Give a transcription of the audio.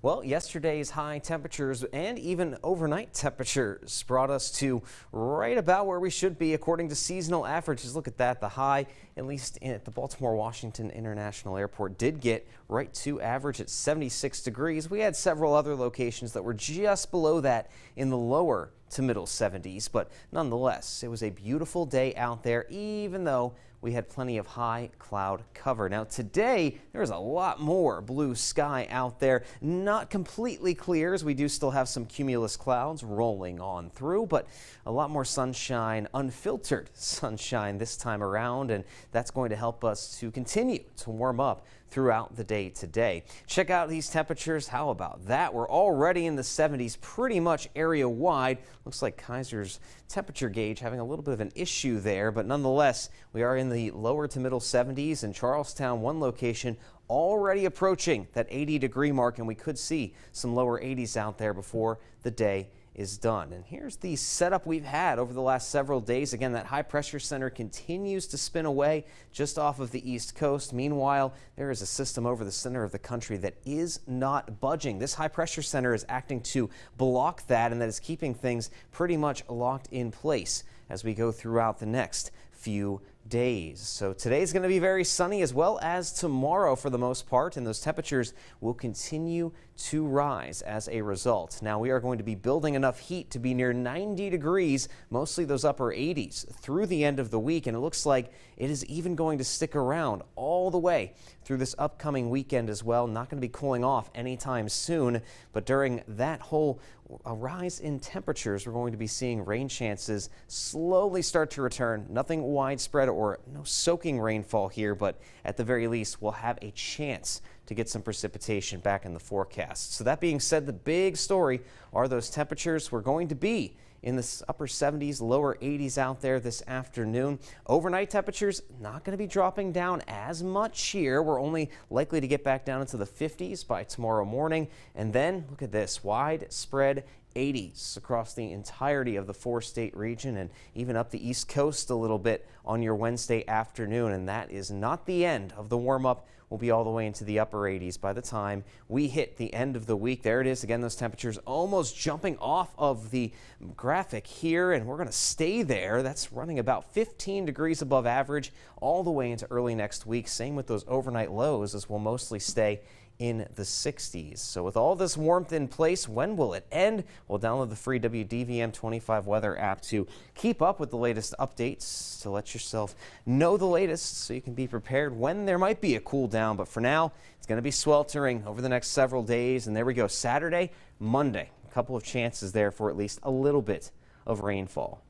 Well, yesterday's high temperatures and even overnight temperatures brought us to right about where we should be according to seasonal averages. Look at that. The high, at least at the Baltimore-Washington International Airport, did get right to average at 76 degrees. We had several other locations that were just below that in the lower to middle 70s, but nonetheless, it was a beautiful day out there, even though we had plenty of high cloud cover. Now today, there's a lot more blue sky out there. Not completely clear, as we do still have some cumulus clouds rolling on through, but a lot more sunshine, unfiltered sunshine this time around, and that's going to help us to continue to warm up throughout the day today. Check out these temperatures. How about that? We're already in the 70s pretty much area wide. Looks like Kaiser's temperature gauge having a little bit of an issue there, but nonetheless, we are in the lower to middle 70s. In Charlestown, one location already approaching that 80-degree mark, and we could see some lower 80s out there before the day is done. And here's the setup we've had over the last several days. Again, that high pressure center continues to spin away just off of the east coast. Meanwhile, there is a system over the center of the country that is not budging. This high pressure center is acting to block that, and that is keeping things pretty much locked in place as we go throughout the next few days. So today's going to be very sunny, as well as tomorrow for the most part, and those temperatures will continue to rise as a result. Now we are going to be building enough heat to be near 90 degrees, mostly those upper 80s through the end of the week, and it looks like it is even going to stick around all the way through this upcoming weekend as well. Not going to be cooling off anytime soon, but during that whole rise in temperatures, we're going to be seeing rain chances slowly start to return. Nothing widespread or no soaking rainfall here, but at the very least, we'll have a chance to get some precipitation back in the forecast. So that being said, the big story are those temperatures. We're going to be in the upper 70s, lower 80s out there this afternoon. Overnight temperatures not going to be dropping down as much here. We're only likely to get back down into the 50s by tomorrow morning. And then look at this, widespread 80s across the entirety of the four-state region, and even up the east coast a little bit on your Wednesday afternoon. And that is not the end of the warm-up. We'll be all the way into the upper 80s by the time we hit the end of the week. There it is again, those temperatures almost jumping off of the graphic here, and we're going to stay there. That's running about 15 degrees above average all the way into early next week. Same with those overnight lows, as we'll mostly stay in the 60s. So with all this warmth in place, when will it end? We'll download the free WDVM 25 weather app to keep up with the latest updates, to let yourself know the latest so you can be prepared when there might be a cool down. But for now, it's going to be sweltering over the next several days. And there we go, Saturday, Monday, a couple of chances there for at least a little bit of rainfall.